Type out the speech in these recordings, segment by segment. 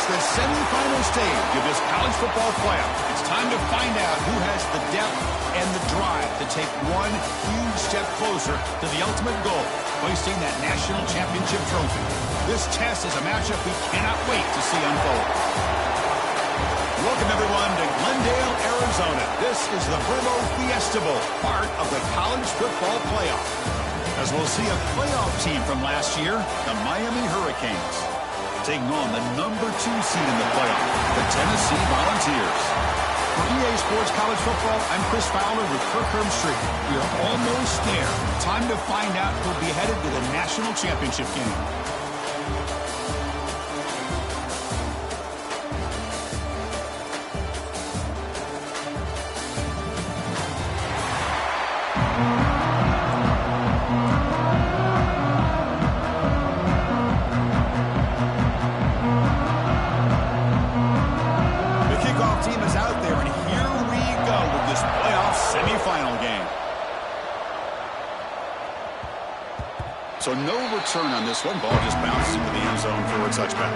It's the semifinal stage of this college football playoff. It's time to find out who has the depth and the drive to take one huge step closer to the ultimate goal, hoisting that national championship trophy. This test is a matchup we cannot wait to see unfold. Welcome, everyone, to Glendale, Arizona. This is the Brimo Fiesta Bowl, part of the college football playoff. As we'll see a playoff team from last year, the Miami Hurricanes, taking on the number 2 seed in the playoff, the Tennessee Volunteers. For EA Sports College Football, I'm Chris Fowler with Kirk Herbstreit. We are almost there. Time to find out who'll be headed to the national championship game. So no return on this one. Ball just bounces into the end zone for a touchback.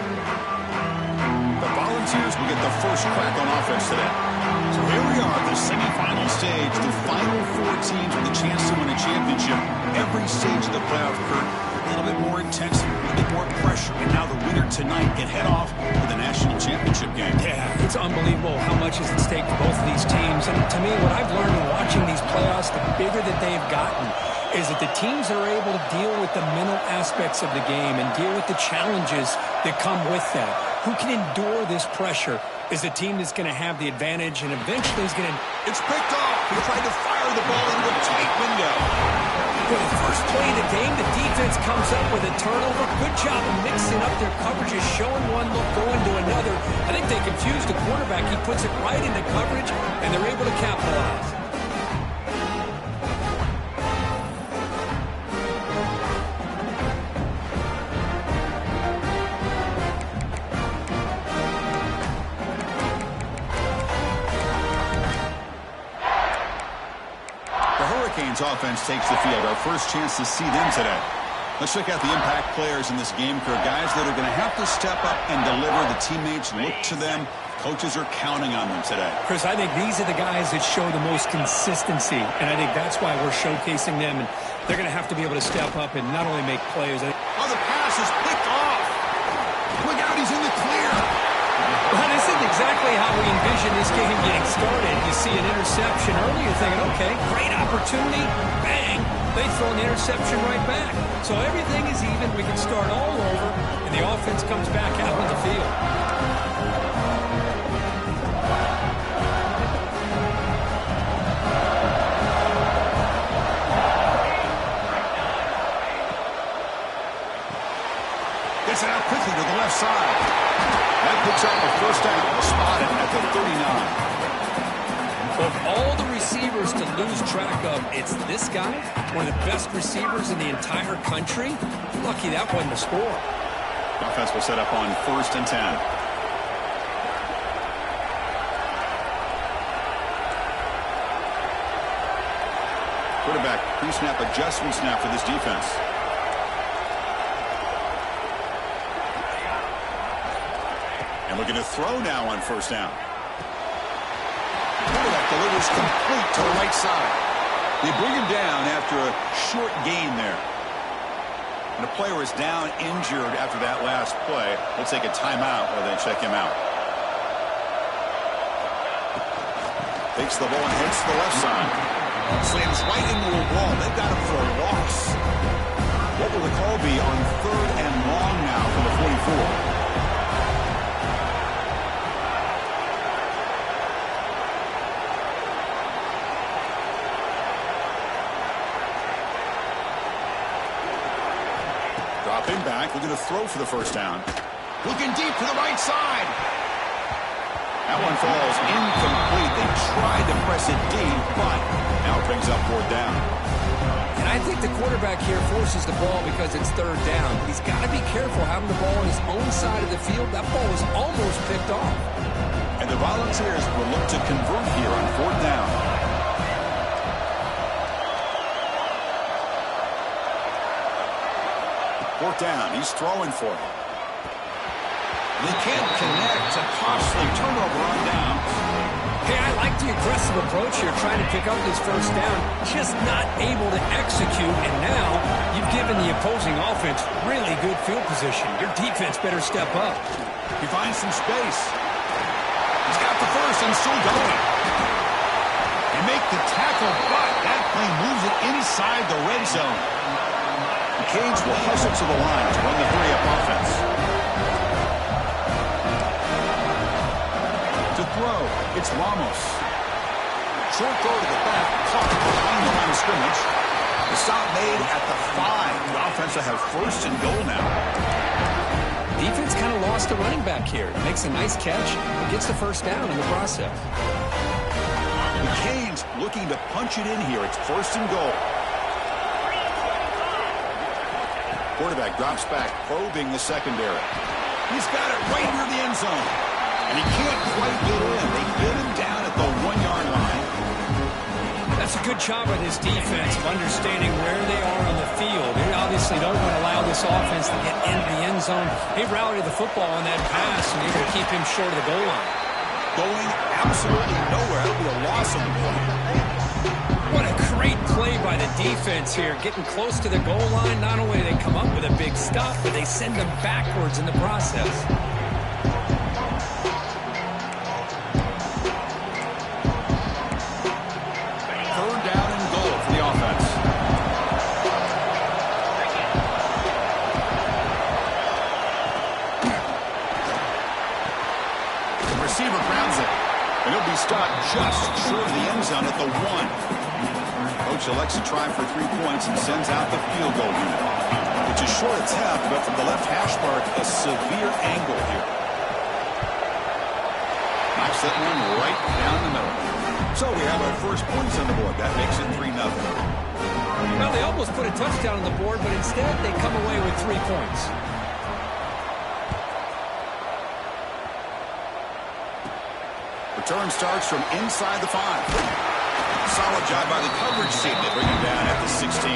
The Volunteers will get the first crack on offense today. So here we are, the semifinal stage, the final 4 teams with a chance to win a championship. Every stage of the playoff, Kurt, a little bit more intensity, a little bit more pressure. And now the winner tonight can head off to the national championship game. Yeah, it's unbelievable how much is at stake for both of these teams. And to me, what I've learned in watching these playoffs, the bigger that they've gotten, is that the teams that are able to deal with the mental aspects of the game and deal with the challenges that come with that. Who can endure this pressure is the team that's going to have the advantage, and eventually is going to... It's picked off. He tried to fire the ball into a tight window. For the first play of the game, the defense comes up with a turnover. Good job of mixing up their coverages, showing one look, going to another. I think they confused the quarterback. He puts it right into coverage, and they're able to capitalize. Offense takes the field. Our first chance to see them today. Let's check out the impact players in this game, Kurt. Guys that are going to have to step up and deliver. The teammates look to them. Coaches are counting on them today. Chris, I think these are the guys that show the most consistency, and I think that's why we're showcasing them. And they're going to have to be able to step up and not only make plays. Oh, the pass is picked off. Look out, he's in the clear. Well, this isn't exactly how we envision this game getting started. You see an interception early, you're thinking, okay, great opportunity, bang, they throw an interception right back. So everything is even, we can start all over, and the offense comes back out on the field. Gets it out quickly to the left side. That picks up a first down, spotted at the 39. Of all the receivers to lose track of, it's this guy, one of the best receivers in the entire country. Lucky that wasn't a score. Offense will set up on 1st and 10. Quarterback pre-snap adjustment snap for this defense. And looking to throw now on 1st down. Quarterback delivers complete to the right side. They bring him down after a short gain there. And a player is down injured after that last play. Looks like a timeout while they check him out. Takes the ball and hits the left side. Slams right into a wall. They've got him for a loss. What will the call be on 3rd and long now from the 44? Dropping back, looking to throw for the 1st down. Looking deep to the right side. That one falls incomplete. They tried to press it deep, but now it brings up 4th down. And I think the quarterback here forces the ball because it's 3rd down. He's got to be careful having the ball on his own side of the field. That ball was almost picked off. And the Volunteers will look to convert here on 4th down. 4th down. He's throwing for it. They can't connect. A costly turnover on downs. Hey, I like the aggressive approach here, trying to pick up this first down, just not able to execute, and now you've given the opposing offense really good field position. Your defense better step up. He finds some space. He's got the first and still going. They make the tackle, but that play moves it inside the red zone. The Canes will hustle to the line to run the hurry-up offense. To throw, it's Ramos. Short throw to the back, caught behind the line of scrimmage. The stop made at the 5. The offense will have first and goal now. Defense kind of lost a running back here. Makes a nice catch, gets the first down in the process. The Canes looking to punch it in here. It's first and goal. Quarterback drops back, probing the secondary. He's got it right near the end zone. And he can't quite get in. They get him down at the 1-yard line. That's a good job by this defense of understanding where they are on the field. They obviously don't want to allow this offense to get into the end zone. They rallied the football on that pass and able to keep him short of the goal line. Going absolutely nowhere. That'll be a loss of the play. What a great play by the defense here. Getting close to the goal line, not only do they come up with a big stop, but they send them backwards in the process. Third down and goal for the offense. The receiver grabs it, and he'll be stopped just short of the end zone at the 1. Coach elects to try for 3 points and sends out the field goal unit. It's a short attempt, but from the left hash mark, a severe angle here. Knocks that one right down the middle. So we have our first points on the board. That makes it 3-0. Well, they almost put a touchdown on the board, but instead they come away with 3 points. Return starts from inside the 5. Solid job by the coverage team. They bring him down at the 16.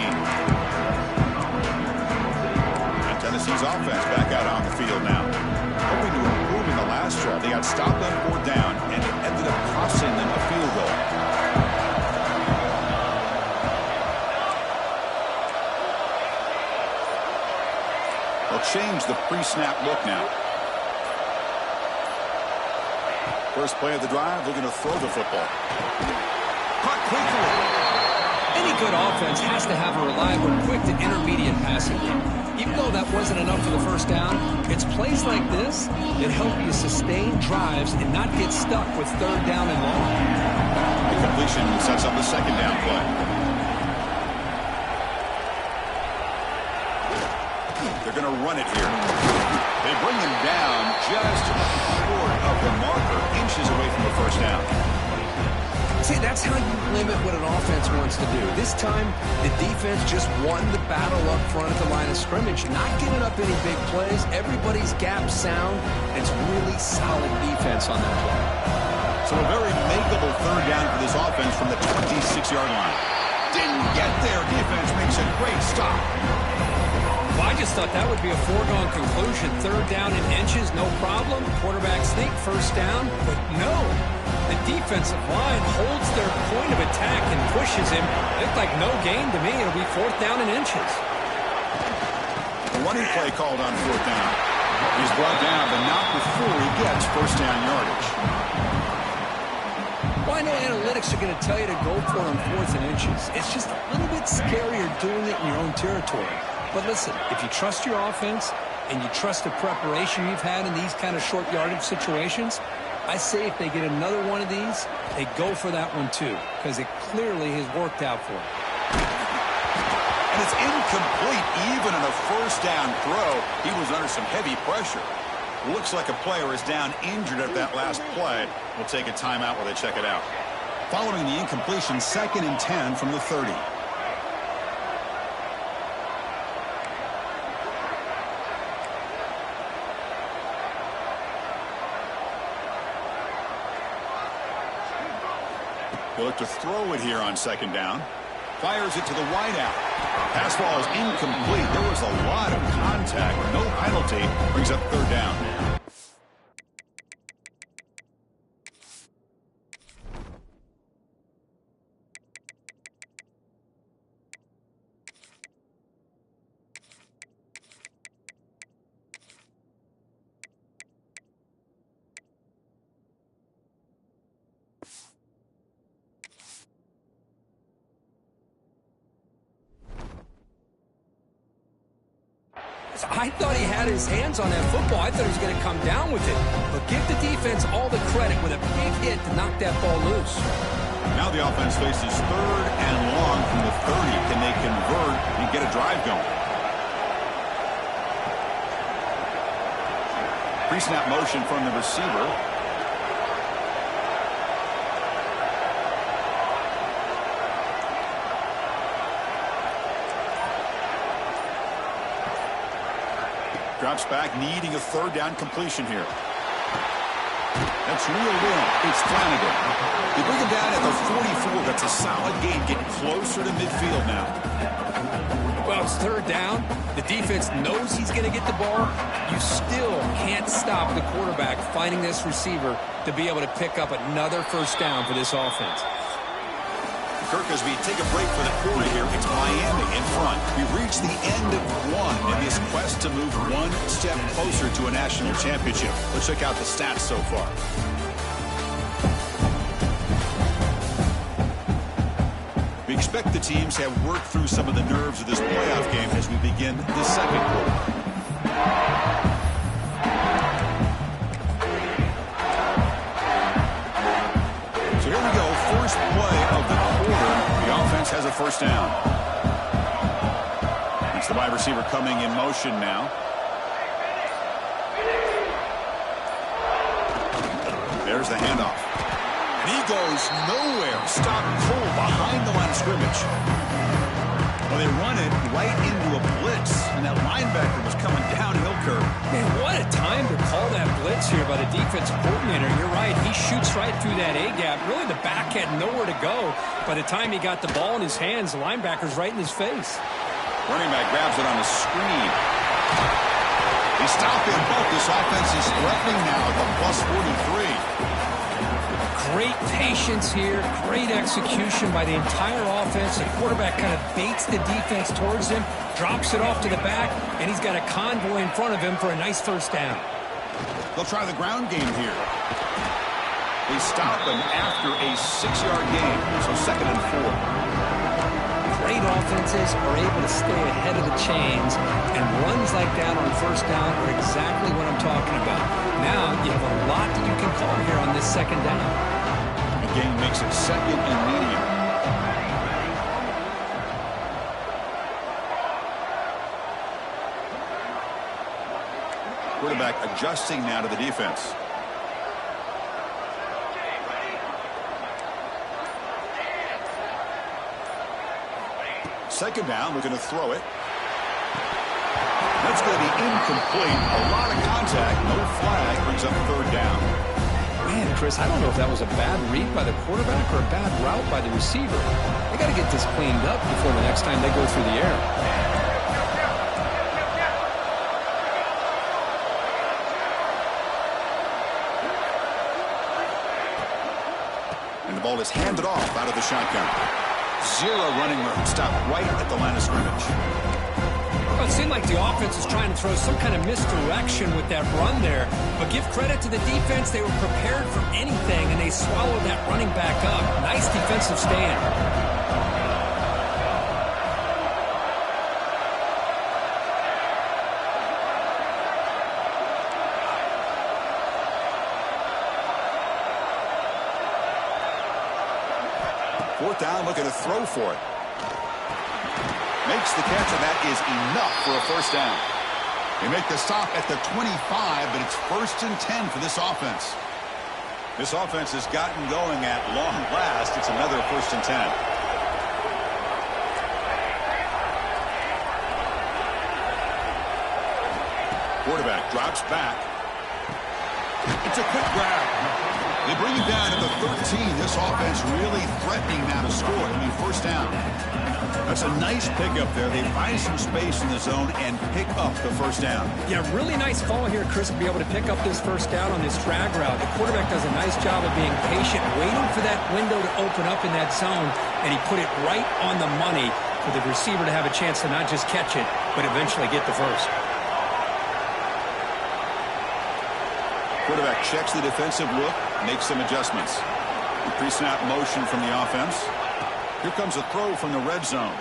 And Tennessee's offense back out on the field now. Hoping to improve in the last drive. They got stopped on 4th down, and it ended up costing them a field goal. They'll change the pre-snap look now. First play of the drive, looking to throw the football. Caught quickly. Any good offense has to have a reliable, quick to intermediate passing game. Even though that wasn't enough for the first down, it's plays like this that help you sustain drives and not get stuck with 3rd down and long. The completion sets up the 2nd down play. They're going to run it here. They bring him down just short of the marker, inches away from the first down. See, that's how you limit what an offense wants to do. This time, the defense just won the battle up front at the line of scrimmage, not giving up any big plays. Everybody's gap sound. It's really solid defense on that play. So a very makeable 3rd down for this offense from the 26-yard line. Didn't get there. Defense makes a great stop. Well, I just thought that would be a foregone conclusion. 3rd down in inches, no problem. Quarterback sneak, first down. But no. The defensive line holds their point of attack and pushes him. It looked like no gain to me. It'll be 4th down in inches. The running play called on 4th down. He's brought down, but not before he gets first down yardage. Well, I know analytics are going to tell you to go for it on 4th and inches. It's just a little bit scarier doing it in your own territory. But listen, if you trust your offense and you trust the preparation you've had in these kind of short yardage situations, I say if they get another one of these, they go for that one too, because it clearly has worked out for them. And it's incomplete even in a first down throw. He was under some heavy pressure. Looks like a player is down injured at that last play. We'll take a timeout while they check it out. Following the incompletion, 2nd and 10 from the 30. They look to throw it here on 2nd down. Fires it to the wideout. Pass ball is incomplete. There was a lot of contact. No penalty. Brings up 3rd down. I thought he had his hands on that football. I thought he was going to come down with it. But give the defense all the credit with a big hit to knock that ball loose. Now the offense faces 3rd and long from the 30. Can they convert and get a drive going? Pre-snap motion from the receiver. Drops back, needing a 3rd down completion here. That's reeled in. It's Flanagan. They bring him down at the 44. That's a solid gain, getting closer to midfield now. Well, it's 3rd down. The defense knows he's going to get the ball. You still can't stop the quarterback finding this receiver to be able to pick up another 1st down for this offense. Kirk, as we take a break for the quarter here, it's Miami in front. We've reached the end of one in this quest to move one step closer to a national championship. Let's check out the stats so far. We expect the teams have worked through some of the nerves of this playoff game as we begin the 2nd quarter. So here we go, first play of the quarter. The offense has a 1st down. It's the wide receiver coming in motion now. There's the handoff. And he goes nowhere. Stop cold behind the line of scrimmage. Well, they run it right into a blitz, and that linebacker was coming downhill curve. Man, what a time to call that blitz here by the defensive coordinator. You're right. He shoots right through that A-gap. Really, the back had nowhere to go. By the time he got the ball in his hands, the linebacker's right in his face. Running back grabs it on the screen. They stop him both. This offense is threatening now at the +43. Great patience here, great execution by the entire offense. The quarterback kind of baits the defense towards him, drops it off to the back, and he's got a convoy in front of him for a nice 1st down. They'll try the ground game here. They stop him after a 6-yard gain, so 2nd and 4. Great offenses are able to stay ahead of the chains, and runs like that on 1st down are exactly what I'm talking about. Now you have a lot that you can call here on this 2nd down. The game makes it 2nd and medium. Quarterback adjusting now to the defense. Second down, looking to throw it. That's going to be incomplete. A lot of contact, no flag, brings up 3rd down. Man, Chris, I don't know if that was a bad read by the quarterback or a bad route by the receiver. They got to get this cleaned up before the next time they go through the air. And the ball is handed off out of the shotgun. 0 running room. Stop right at the line of scrimmage. Well, it seemed like the offense was trying to throw some kind of misdirection with that run there. But give credit to the defense. They were prepared for anything, and they swallowed that running back up. Nice defensive stand. Fourth down, looking to throw for it. Makes the catch, and that is enough for a 1st down. They make the stop at the 25, but it's 1st and 10 for this offense. This offense has gotten going at long last. It's another 1st and 10. Quarterback drops back. It's a quick grab. They bring it down at the 13. This offense really threatening now to score. I mean, 1st down. That's a nice pickup there. They find some space in the zone and pick up the 1st down. Yeah, really nice call here, Chris, to be able to pick up this 1st down on this drag route. The quarterback does a nice job of being patient, waiting for that window to open up in that zone, and he put it right on the money for the receiver to have a chance to not just catch it, but eventually get the 1st. Quarterback checks the defensive look, makes some adjustments. The pre-snap motion from the offense. Here comes a throw from the red zone.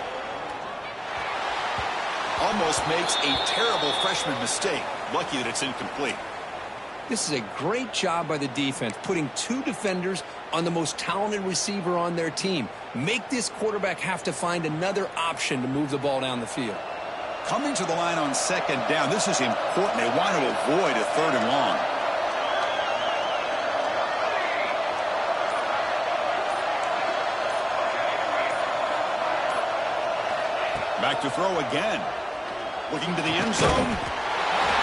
Almost makes a terrible freshman mistake. Lucky that it's incomplete. This is a great job by the defense, putting two defenders on the most talented receiver on their team. Make this quarterback have to find another option to move the ball down the field. Coming to the line on second down, this is important. They want to avoid a 3rd and long. Back to throw again. Looking to the end zone.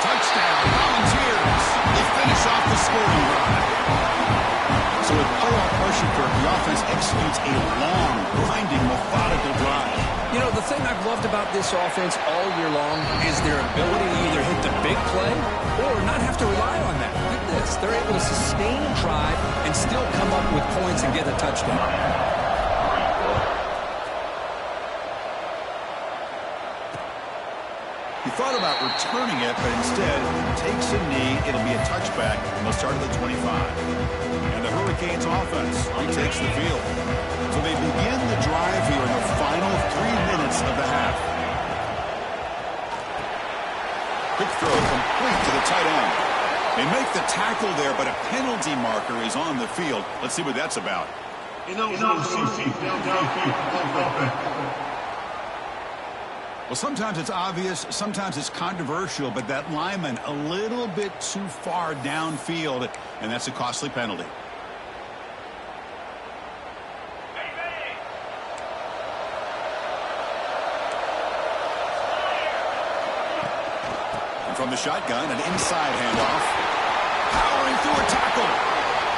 Touchdown, Volunteers. They finish off the scoring drive. So with playoff pressure, the offense executes a long, grinding, methodical drive. You know, the thing I've loved about this offense all year long is their ability to either hit the big play or not have to rely on that. Look at this. They're able to sustain a drive and still come up with points and get a touchdown. He thought about returning it, but instead takes a knee. It'll be a touchback, and they'll start at the 25. And the Hurricanes offense retakes the field. So they begin the drive here in the final 3 minutes of the half. Quick throw complete to the tight end. They make the tackle there, but a penalty marker is on the field. Let's see what that's about. Well, sometimes it's obvious, sometimes it's controversial, but that lineman a little bit too far downfield, and that's a costly penalty. And from the shotgun, an inside handoff. Powering through a tackle.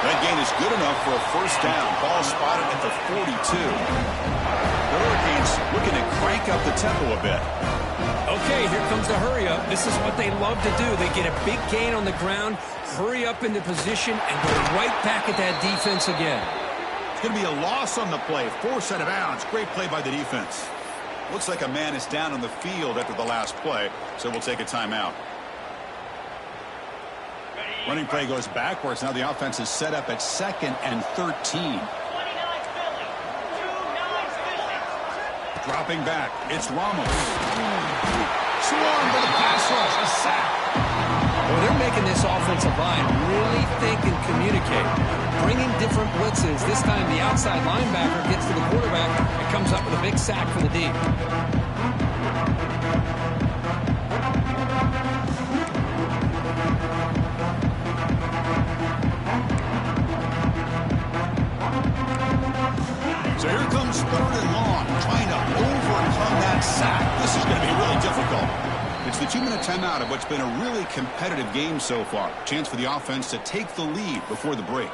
That gain is good enough for a 1st down. Ball spotted at the 42. The Hurricanes looking to crank up the tempo a bit. Okay, here comes the hurry up. This is what they love to do. They get a big gain on the ground, hurry up into position, and go right back at that defense again. It's going to be a loss on the play. Force out of bounds. Great play by the defense. Looks like a man is down on the field after the last play, so we'll take a timeout. Running play goes backwards. Now the offense is set up at 2nd and 13. Dropping back, it's Ramos. Swarmed by the pass rush, a sack. Well, they're making this offensive line really think and communicate. Bringing different blitzes. This time the outside linebacker gets to the quarterback and comes up with a big sack for the D. So here comes 3rd and long, trying to overcome that sack. This is going to be really difficult. It's the 2-minute timeout of what's been a really competitive game so far. Chance for the offense to take the lead before the break.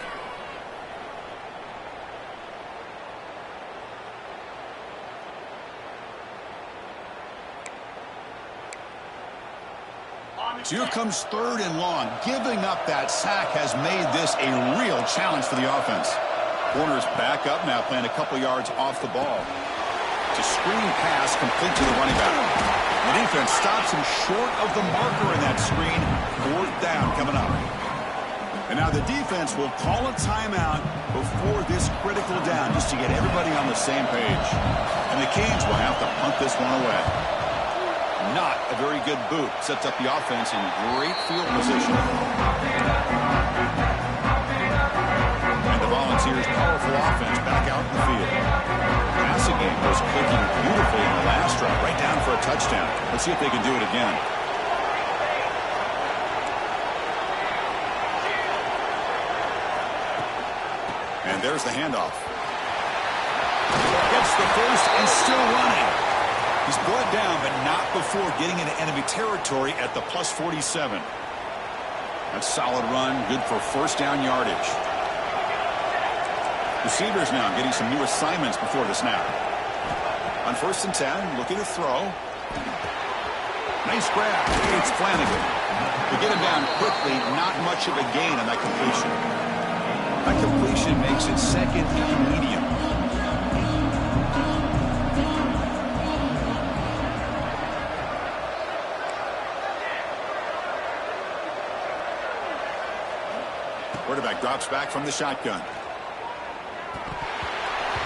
So here comes 3rd and long. Giving up that sack has made this a real challenge for the offense. Corners back up now, playing a couple yards off the ball. It's a screen pass complete to the running back. The defense stops him short of the marker in that screen. 4th down coming up. And now the defense will call a timeout before this critical down just to get everybody on the same page. And the Canes will have to punt this one away. Not a very good boot. Sets up the offense in great field position. And the Volunteers' powerful offense back out in the field. Passing game was clicking beautifully in the last drive, right down for a touchdown. Let's see if they can do it again. And there's the handoff. Gets the first and still running. He's brought down, but not before getting into enemy territory at the plus 47. That's a solid run, good for 1st down yardage. Receivers now getting some new assignments before the snap. On 1st and 10, looking to throw. Nice grab. It's Flanagan. To get him down quickly, not much of a gain on that completion. That completion makes it 2nd and medium. Quarterback drops back from the shotgun.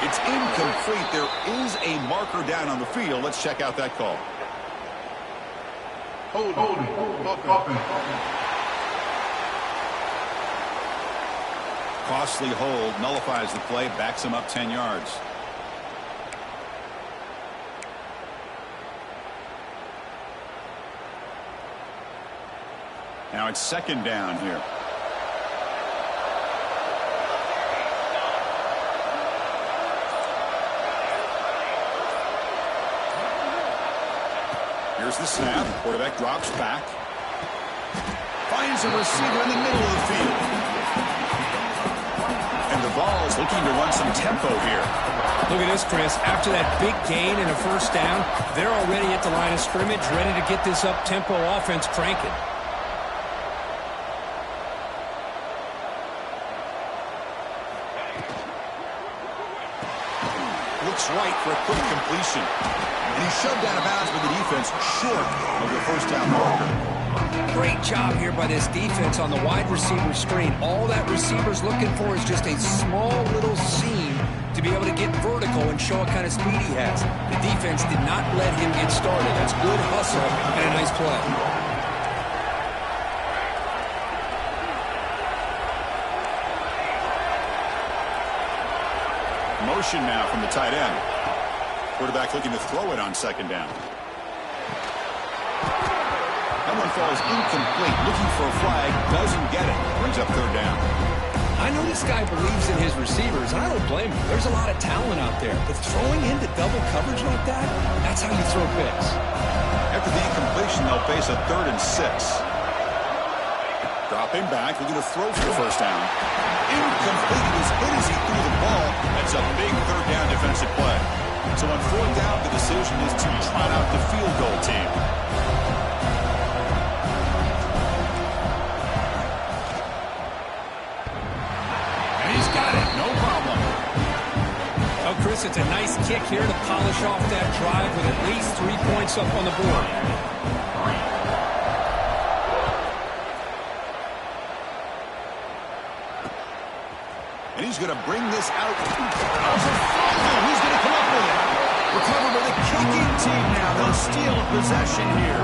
It's incomplete. There is a marker down on the field. Let's check out that call. Costly hold nullifies the play, backs him up 10 yards. Now it's second down here. Here's the snap. Quarterback drops back. Finds a receiver in the middle of the field. And the Vols looking to run some tempo here. Look at this, Chris. After that big gain and a first down, they're already at the line of scrimmage, ready to get this up-tempo offense cranking. Looks right for a quick completion. And he's shoved out of bounds with the defense short of the first down marker. Great job here by this defense on the wide receiver screen. All that receiver's looking for is just a small little seam to be able to get vertical and show what kind of speed he has. The defense did not let him get started. That's good hustle and a nice play. Motion now from the tight end. Quarterback looking to throw it on second down. That one falls incomplete. Looking for a flag. Doesn't get it. Brings up third down. I know this guy believes in his receivers, and I don't blame him. There's a lot of talent out there. But throwing into double coverage like that, that's how you throw picks. After the incompletion, they'll face a 3rd and 6. Dropping back. Looking to throw for the first down. Incomplete. As hit as he threw the ball. That's a big third down defensive play. So on fourth down, the decision is to trot out the field goal team. And he's got it. No problem. Oh, Chris, it's a nice kick here to polish off that drive with at least 3 points up on the board. And he's going to bring this out. Who's going to come up with it? Recovered by the kicking team now. They'll steal a possession here.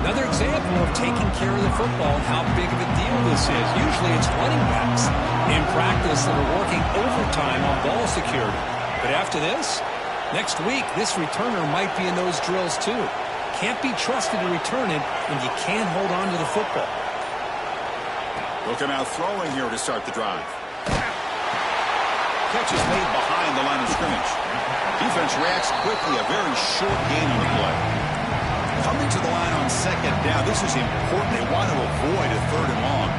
Another example of taking care of the football and how big of a deal this is. Usually it's running backs in practice that are working overtime on ball security. But after this, next week, this returner might be in those drills too. Can't be trusted to return it, and you can't hold on to the football. Looking out throwing here to start the drive. Catch is made behind the line of scrimmage. Defense reacts quickly. A very short gain on the play. Coming to the line on second down. This is important. They want to avoid a 3rd and long.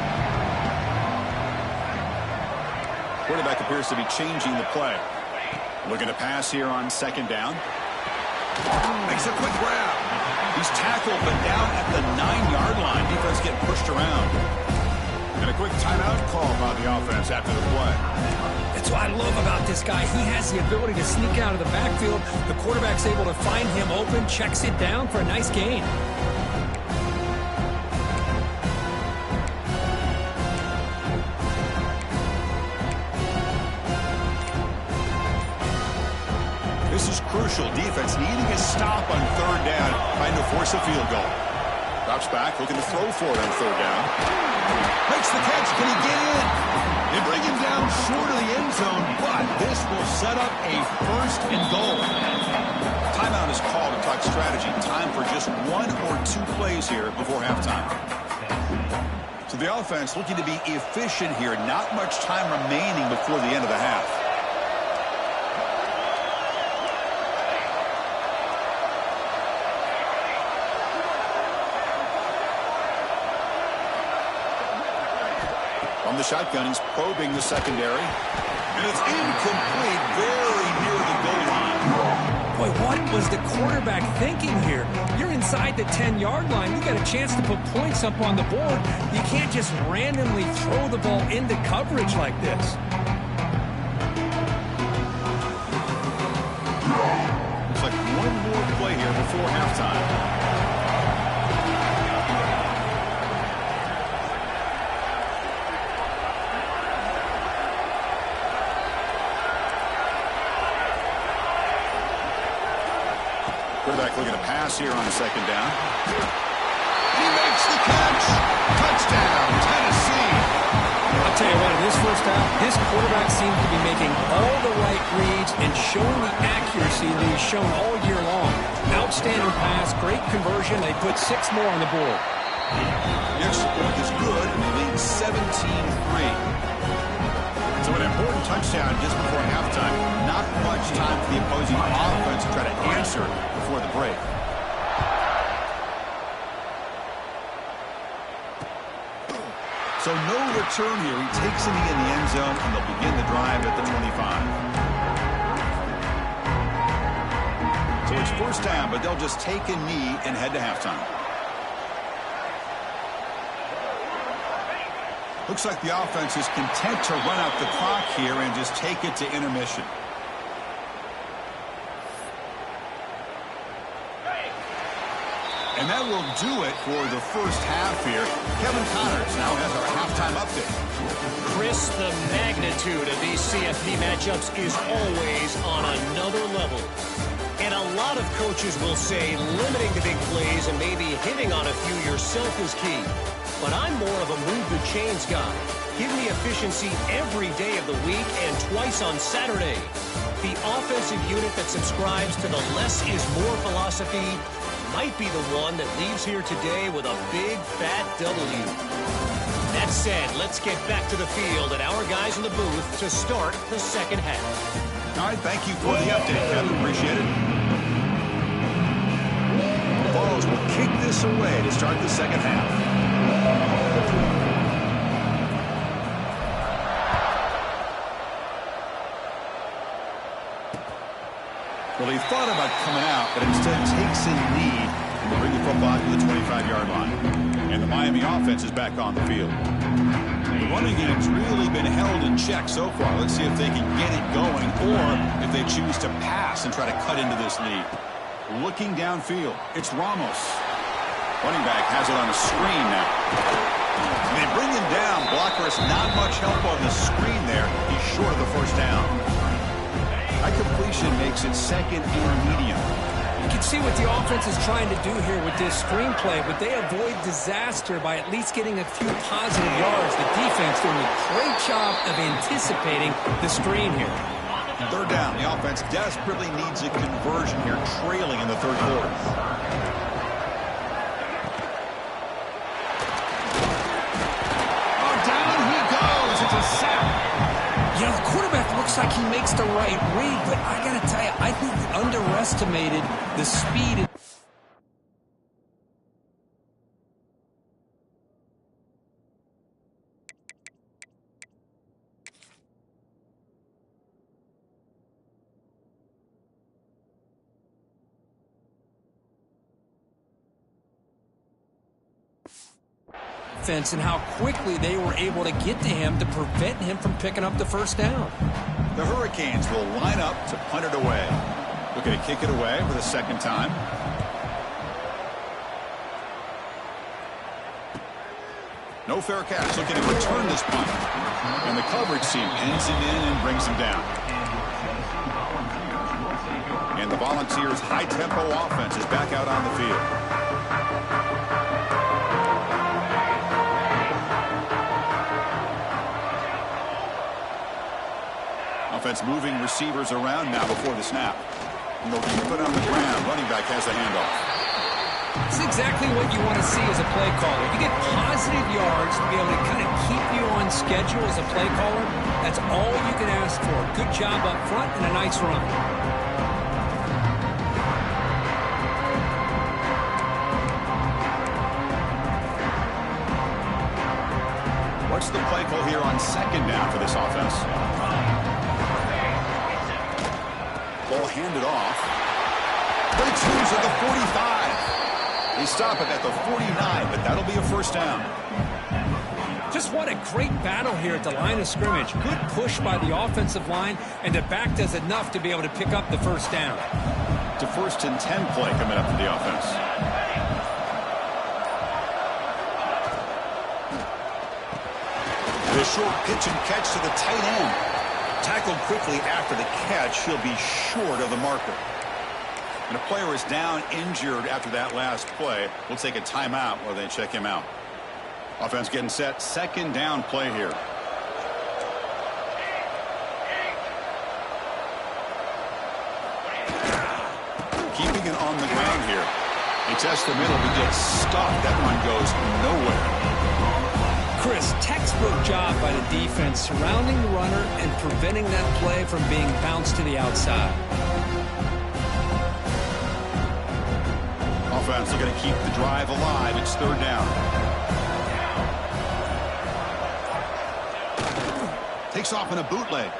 Quarterback appears to be changing the play. Looking to pass here on second down. Makes a quick grab. He's tackled but down at the 9-yard line. Defense getting pushed around. And a quick timeout call by the offense after the play. That's what I love about this guy. He has the ability to sneak out of the backfield. The quarterback's able to find him open, checks it down for a nice gain. This is crucial. Defense needing a stop on third down, trying to force a field goal. Drops back, looking to throw for it on third down. Makes the catch. Can he get in? They bring him down short of the end zone, but this will set up a 1st and goal. Timeout is called to talk strategy. Time for just 1 or 2 plays here before halftime. So the offense looking to be efficient here. Not much time remaining before the end of the half. From the shotgun, he's probing the secondary. And it's incomplete, very near the goal line. Boy, what was the quarterback thinking here? You're inside the 10-yard line. You got a chance to put points up on the board. You can't just randomly throw the ball into coverage like this. Looks like one more play here before halftime. Quarterback looking to pass here on second down. He makes the catch. Touchdown, Tennessee. I'll tell you what, in this first half, this quarterback seems to be making all the right reads and showing the accuracy that he's shown all year long. Outstanding pass, great conversion. They put 6 more on the board. The extra point is good, and they lead 17-3. So an important touchdown just before halftime. Not much time for the opposing offense to try to answer before the break. So no return here. He takes a knee in the end zone, and they'll begin the drive at the 25. So it's first down, but they'll just take a knee and head to halftime. Looks like the offense is content to run out the clock here and just take it to intermission. And that will do it for the first half here. Kevin Connors now has our halftime update. Chris, the magnitude of these CFP matchups is always on another level. And a lot of coaches will say limiting the big plays and maybe hitting on a few yourself is key. But I'm more of a move the chains guy. Give me efficiency every day of the week and twice on Saturday. The offensive unit that subscribes to the less is more philosophy might be the one that leaves here today with a big fat W. That said, let's get back to the field and our guys in the booth to start the second half. All right, thank you for the update, Kevin. Appreciate it. The Vols will kick this away to start the second half. Well, he thought about coming out, but instead takes a knee and will bring the football to the 25-yard line. And the Miami offense is back on the field. The running game's really been held in check so far. Let's see if they can get it going or if they choose to pass and try to cut into this lead. Looking downfield, it's Ramos. Running back has it on a screen now. And they bring him down. Blockers not much help on the screen there. He's short of the first down. That completion makes it second and medium. You can see what the offense is trying to do here with this screenplay, but they avoid disaster by at least getting a few positive yards. The defense doing a great job of anticipating the screen here. Third down. The offense desperately needs a conversion here, trailing in the third quarter. Oh, down he goes. It's a sack. You know, the quarterback looks like he makes the right read, but I got to tell you, I think he underestimated the speed. And how quickly they were able to get to him to prevent him from picking up the first down. The Hurricanes will line up to punt it away. Looking to kick it away for the second time. No fair catch. Looking to return this punt. And the coverage team pins him in and brings him down. And the Volunteers' high-tempo offense is back out on the field. Offense moving receivers around now before the snap. And they'll keep it on the ground. Running back has the handoff. It's exactly what you want to see as a play caller. You get positive yards to be able to kind of keep you on schedule as a play caller. That's all you can ask for. Good job up front and a nice run. What's the play call here on second down for this offense? Ball handed off. They choose at the 45. They stop it at the 49, but that'll be a first down. Just what a great battle here at the line of scrimmage. Good push by the offensive line, and the back does enough to be able to pick up the first down. To first and 10 play coming up for the offense. The short pitch and catch to the tight end. Tackled quickly after the catch. He'll be short of the marker. And a player is down injured after that last play. We'll take a timeout while they check him out. Offense getting set. Second down play here. Keeping it on the ground here. He tests the middle, but gets stopped. That one goes nowhere. Chris, textbook job by the defense surrounding the runner and preventing that play from being bounced to the outside. Offense looking to keep the drive alive. It's third down. Takes off in a bootleg.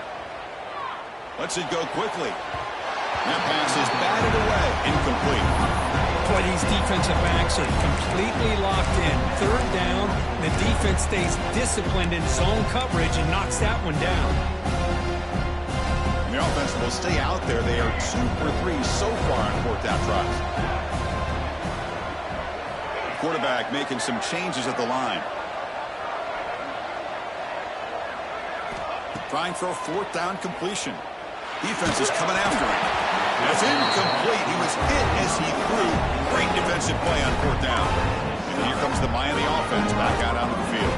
Lets it go quickly. That pass is batted away. Incomplete. Boy, these defensive backs are completely locked in. Third down, the defense stays disciplined in zone coverage and knocks that one down. The offense will stay out there. They are 2 for 3 so far on fourth down tries. Quarterback making some changes at the line. Trying for a fourth down completion. Defense is coming after him. It's incomplete. He was hit as he threw. Great defensive play on fourth down. And here comes the Miami offense back out onto the field.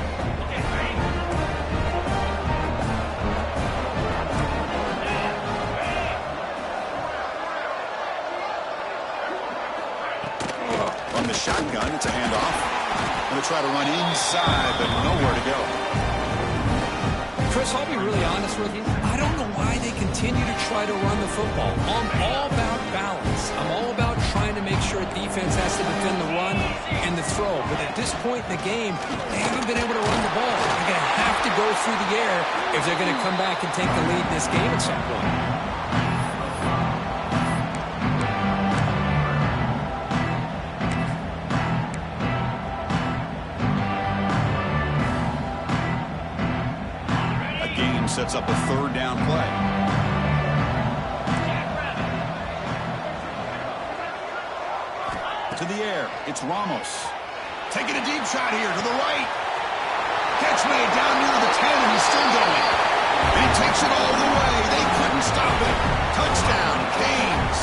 From the shotgun, it's a handoff. Going to try to run inside, but nowhere to go. Chris, I'll be really honest with you. I don't know why they continue to try to run the football. I'm all about balance. I'm all about trying to make sure defense has to defend the run and the throw. But at this point in the game, they haven't been able to run the ball. They're going to have to go through the air if they're going to come back and take the lead in this game at some point. Sets up a third down play. To the air, it's Ramos. Taking a deep shot here to the right. Catch made down near the 10, and he's still going. And he takes it all the way. They couldn't stop it. Touchdown, Canes.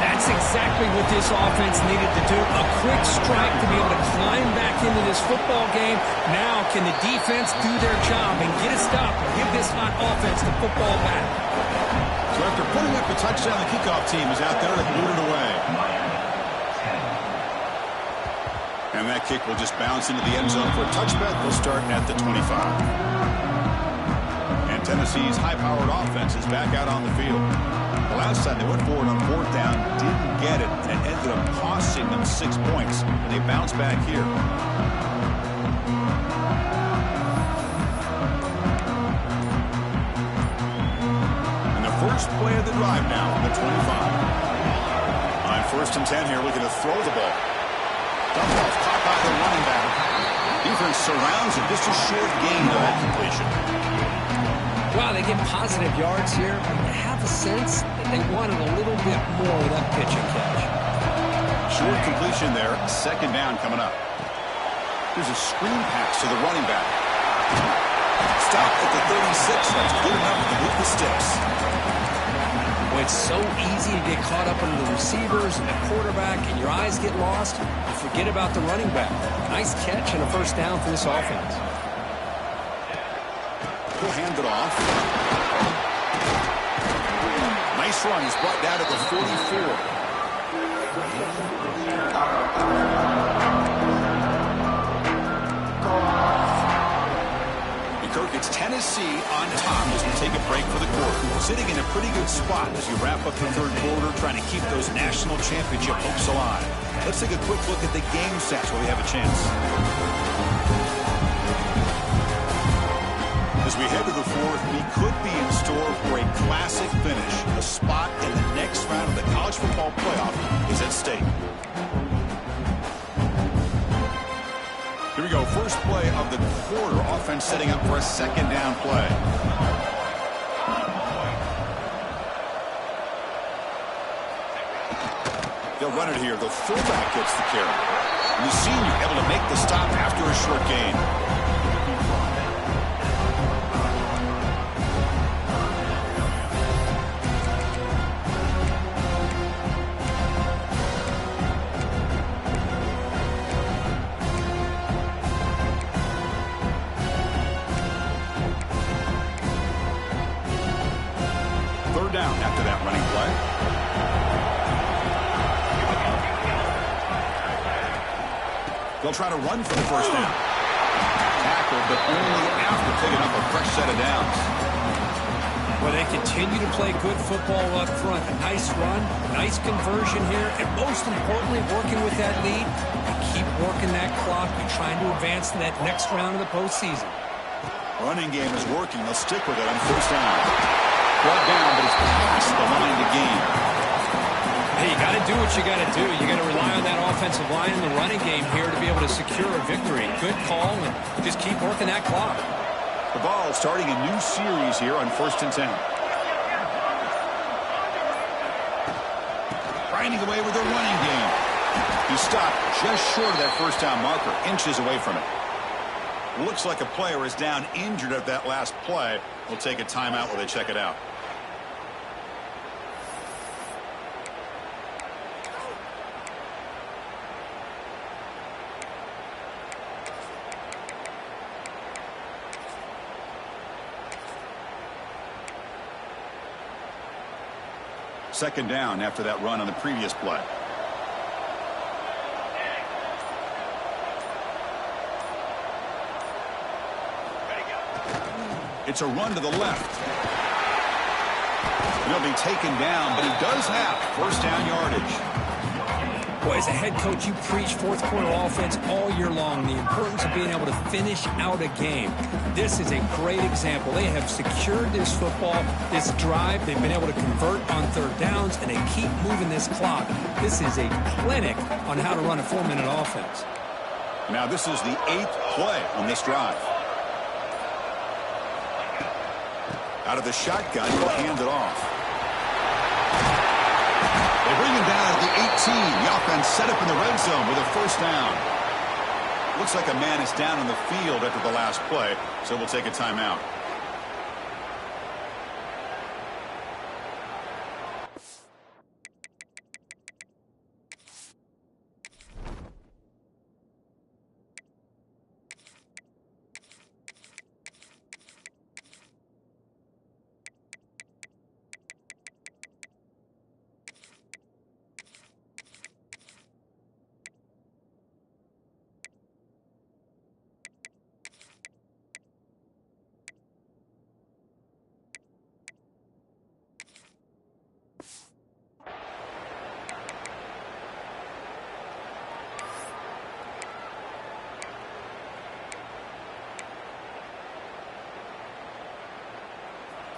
That's exactly what this offense needed to do. A quick strike to be able to climb back into this football game. Now, can the defense do their job and get a stop and give this hot offense the football back? So after putting up the touchdown, the kickoff team is out there to boot it away. And that kick will just bounce into the end zone for a touchback. We'll start at the 25. And Tennessee's high-powered offense is back out on the field. The last time they went forward on fourth down, didn't get it, and it ended up costing them 6 points. And they bounce back here. And the first play of the drive now on the 25. On first and 10 here, looking to throw the ball. Dump off, caught by the running back. Defense surrounds it, just a short gain to that completion. Wow, they get positive yards here. I have a sense that they wanted a little bit more of that pitch and catch. Short completion there. Second down coming up. Here's a screen pass to the running back. Stop at the 36. That's good enough to move the sticks. Well, it's so easy to get caught up under the receivers and the quarterback, and your eyes get lost. You forget about the running back. Nice catch and a first down for this offense. He'll hand it off. Nice run. He's brought down at the 44. Kirk, it's Tennessee on top as we take a break for the quarter. Sitting in a pretty good spot as you wrap up the third quarter, trying to keep those national championship hopes alive. Let's take a quick look at the game stats where we have a chance. As we head to the fourth, we could be in store for a classic finish. A spot in the next round of the college football playoff is at stake. Here we go. First play of the quarter. Offense setting up for a second down play. They'll run it here. The fullback gets the carry. And the senior able to make the stop after a short gain. out after that running play. They'll try to run for the first down. Tackled, but only after picking up a fresh set of downs. Well, they continue to play good football up front. A nice run, nice conversion here, and most importantly, working with that lead, you keep working that clock. You're trying to advance to that next round of the postseason. Running game is working. They'll stick with it on first down. Brought down, but it's past the line to gain. Hey, you got to do what you got to do. You got to rely on that offensive line in the running game here to be able to secure a victory. Good call, and just keep working that clock. The Vols starting a new series here on 1st and 10. Grinding away with a running game. He stopped just short of that first down marker, inches away from it. Looks like a player is down injured at that last play. We'll take a timeout while they check it out. Second down after that run on the previous play. It's a run to the left. He'll be taken down, but he does have first down yardage. Boy, as a head coach, you preach fourth quarter offense all year long. The importance of being able to finish out a game. This is a great example. They have secured this football, this drive. They've been able to convert on third downs, and they keep moving this clock. This is a clinic on how to run a 4-minute offense. Now this is the 8th play on this drive. Out of the shotgun, he'll hand it off. They bring him down at the 18. The offense set up in the red zone with a first down. Looks like a man is down on the field after the last play, so we'll take a timeout.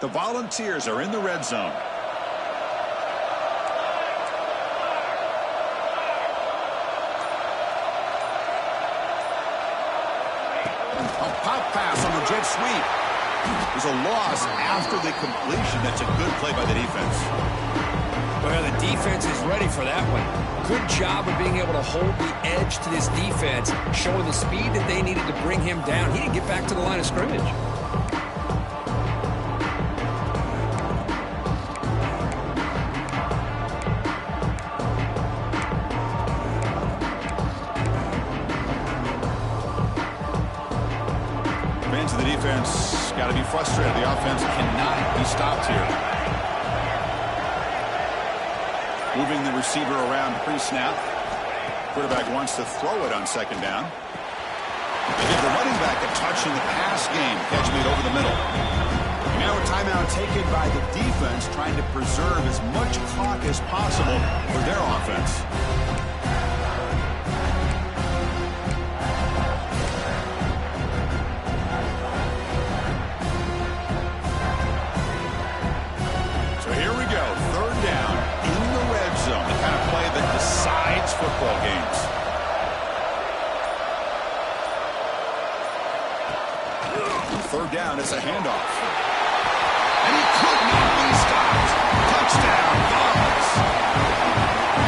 The Volunteers are in the red zone. A pop pass on the jet sweep. There's a loss after the completion. That's a good play by the defense. Well, the defense is ready for that one. Good job of being able to hold the edge to this defense, showing the speed that they needed to bring him down. He didn't get back to the line of scrimmage. Fans of the defense got to be frustrated. The offense cannot be stopped here. Moving the receiver around pre-snap. Quarterback wants to throw it on second down. They give the running back a touch in the pass game. Catch made over the middle. Now a timeout taken by the defense, trying to preserve as much clock as possible for their offense. Football games. Third down, it's a handoff. And he could not be stopped. Touchdown, Vols.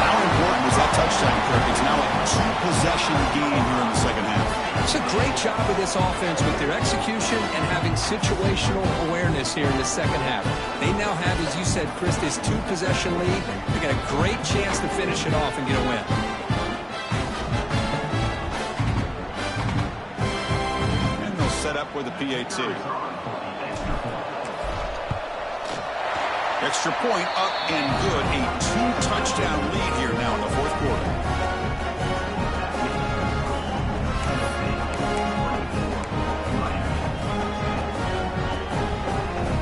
How important was that touchdown, Kirk? It's now a two-possession game here in the second half. It's a great job of this offense with their execution and having situational awareness here in the second half. They now have, as you said, Chris, this two-possession lead. They got a great chance to finish it off and get a win. And they'll set up with a PAT. Extra point up and good. A 2-touchdown lead here now in the fourth quarter.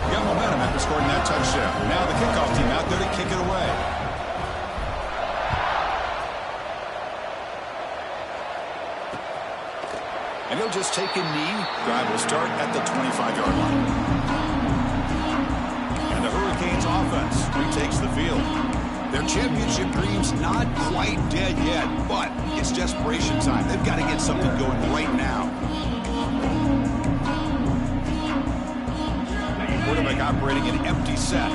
Got momentum after scoring that touchdown. Now the kickoff team out there to kick it away. And he'll just take a knee. Drive will start at the 25-yard line. And the Hurricanes offense retakes the field. Their championship dreams not quite dead yet, but it's desperation time. They've got to get something going right now. Quarterback operating an empty set.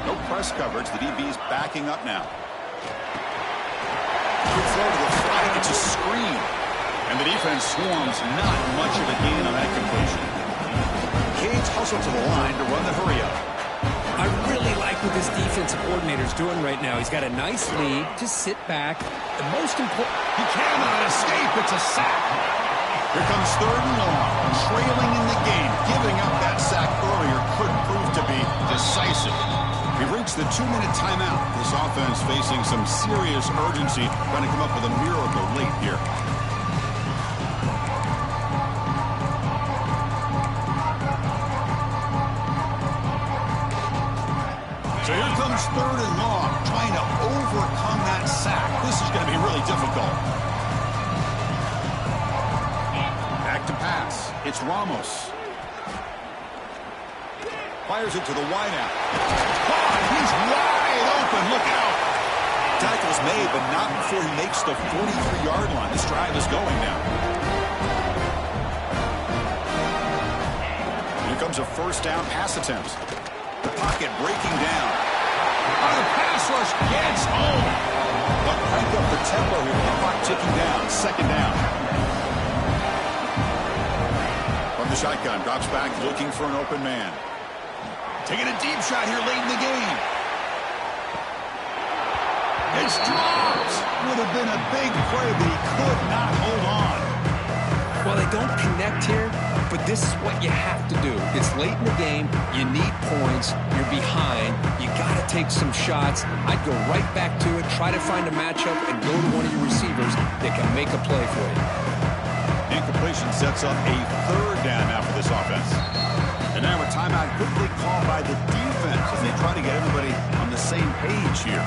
No press coverage. The DB's backing up now. Good throw to the flat. It's a screen. And the defense swarms. Not much of a gain on that completion. Canes hustle to the line to run the hurry-up. I really like what this defensive coordinator's doing right now. He's got a nice lead. Just sit back. The most important... He cannot escape. It's a sack. Here comes 3rd and long. Trailing in the game. Giving up that sack earlier could prove to be decisive. We've reached the 2-minute timeout. This offense facing some serious urgency, trying to come up with a miracle late here. So here comes 3rd and long, trying to overcome that sack. This is going to be really difficult. Back to pass. It's Ramos. Fires it to the wideout. He's wide open. Look out. Tackle's made, but not before he makes the 43-yard line. This drive is going now. Here comes a 1st down pass attempt. The pocket breaking down. The pass rush gets home. But crank up the tempo here. The clock ticking down. 2nd down. From the shotgun, drops back looking for an open man. Taking a deep shot here late in the game. It's dropped. Would have been a big play, but he could not hold on. Well, they don't connect here, but this is what you have to do. It's late in the game. You need points. You're behind. You got to take some shots. I'd go right back to it, try to find a matchup, and go to one of your receivers that can make a play for you. Incompletion sets up a 3rd down now for this offense. And now a timeout quickly called by the defense as they try to get everybody on the same page here.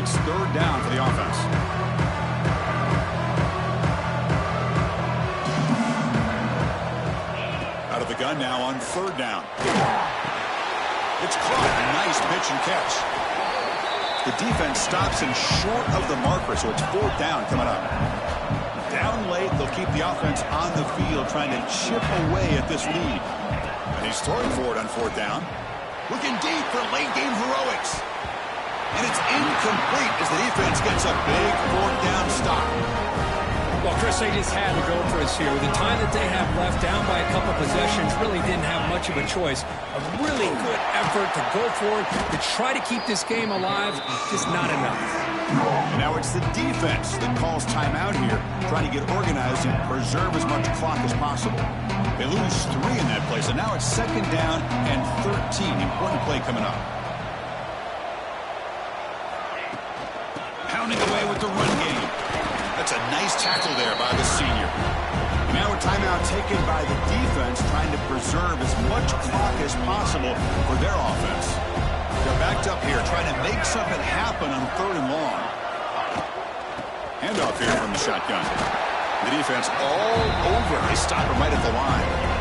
It's 3rd down for the offense. Out of the gun now on 3rd down. It's caught. A nice pitch and catch. The defense stops him short of the marker, so it's 4th down coming up. Down late, they'll keep the offense on the field, trying to chip away at this lead. And he's throwing for it on 4th down. Looking deep for late-game heroics. And it's incomplete as the defense gets a big 4th down stop. Well, Chris, they just had to go for us here. With the time that they have left, down by a couple possessions, really didn't have much of a choice. A really good effort to go for it, to try to keep this game alive, just not enough. And now it's the defense that calls timeout here, trying to get organized and preserve as much clock as possible. They lose 3 in that play, so now it's 2nd down and 13. Important play coming up. Pounding away with the run game. That's a nice tackle there by the senior. Now a timeout taken by the defense, trying to preserve as much clock as possible for their offense. They're backed up here, trying to make something happen on 3rd and long. Handoff here from the shotgun. The defense all over. They stop him right at the line.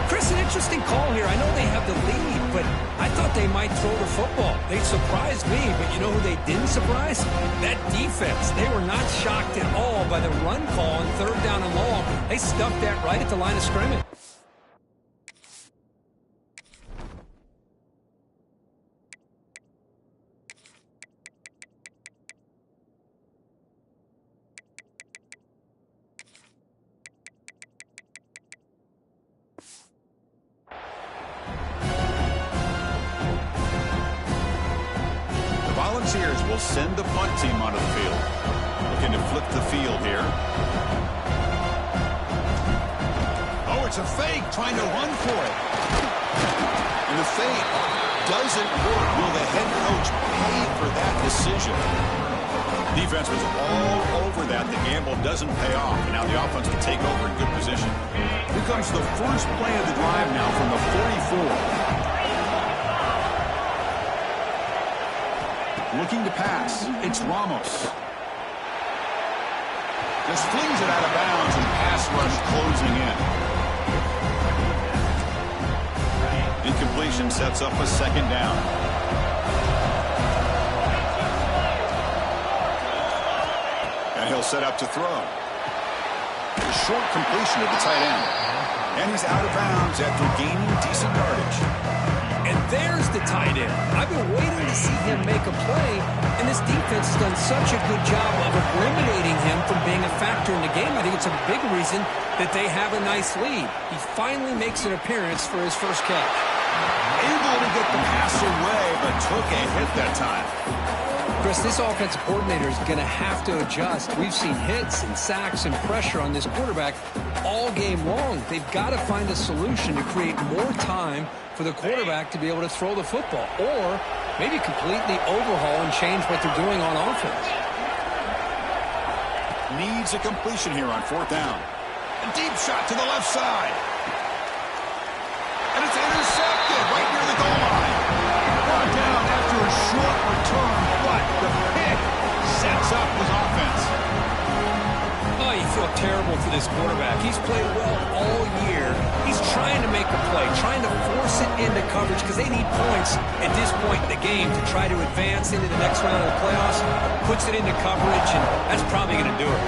Chris, an interesting call here. I know they have the lead, but I thought they might throw the football. They surprised me, but you know who they didn't surprise? That defense. They were not shocked at all by the run call on 3rd down and long. They stuck that right at the line of scrimmage. Volunteers will send the punt team onto the field. Looking to flip the field here. Oh, it's a fake, trying to run for it. And the fake doesn't work. Will the head coach pay for that decision? Defense was all over that. The gamble doesn't pay off. And now the offense can take over in good position. Here comes the first play of the drive now from the 44. Looking to pass. It's Ramos. Just flings it out of bounds and pass rush closing in. Incompletion sets up a second down. And he'll set up to throw. A short completion to the tight end. And he's out of bounds after gaining decent yardage. And there's the tight end. I've been waiting to see him make a play, and this defense has done such a good job of eliminating him from being a factor in the game. I think it's a big reason that they have a nice lead. He finally makes an appearance for his first catch. Able to get the pass away, but took a hit that time. Chris, this offensive coordinator is going to have to adjust. We've seen hits and sacks and pressure on this quarterback all game long. They've got to find a solution to create more time for the quarterback to be able to throw the football, or maybe completely overhaul and change what they're doing on offense. Needs a completion here on fourth down. A deep shot to the left side. And it's intercepted right near the goal line. Brought down after a short return, but the pick sets up his offense. Oh, you feel terrible for this quarterback. He's played well all year. He's trying to make a play, trying to force it into coverage because they need points at this point in the game to try to advance into the next round of the playoffs. Puts it into coverage, and that's probably going to do it.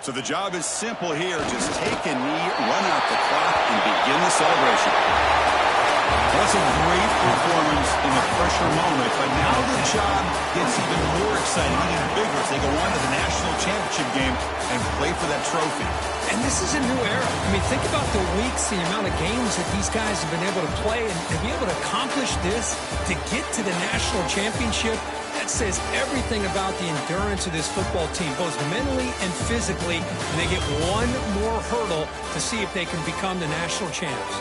So the job is simple here. Just take a knee, run out the clock, and begin the celebration. Well, that's a great performance in a pressure moment, but now the job gets even more exciting, even bigger as they go on to the national championship game and play for that trophy. And this is a new era. I mean, think about the weeks, the amount of games that these guys have been able to play, and to be able to accomplish this, to get to the national championship, that says everything about the endurance of this football team, both mentally and physically, and they get one more hurdle to see if they can become the national champs.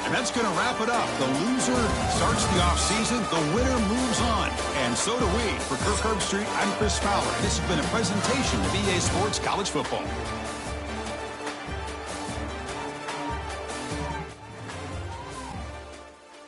And that's going to wrap it up. The loser starts the offseason. The winner moves on. And so do we. For Kirk Herbstreit, I'm Chris Fowler. This has been a presentation of EA Sports College Football.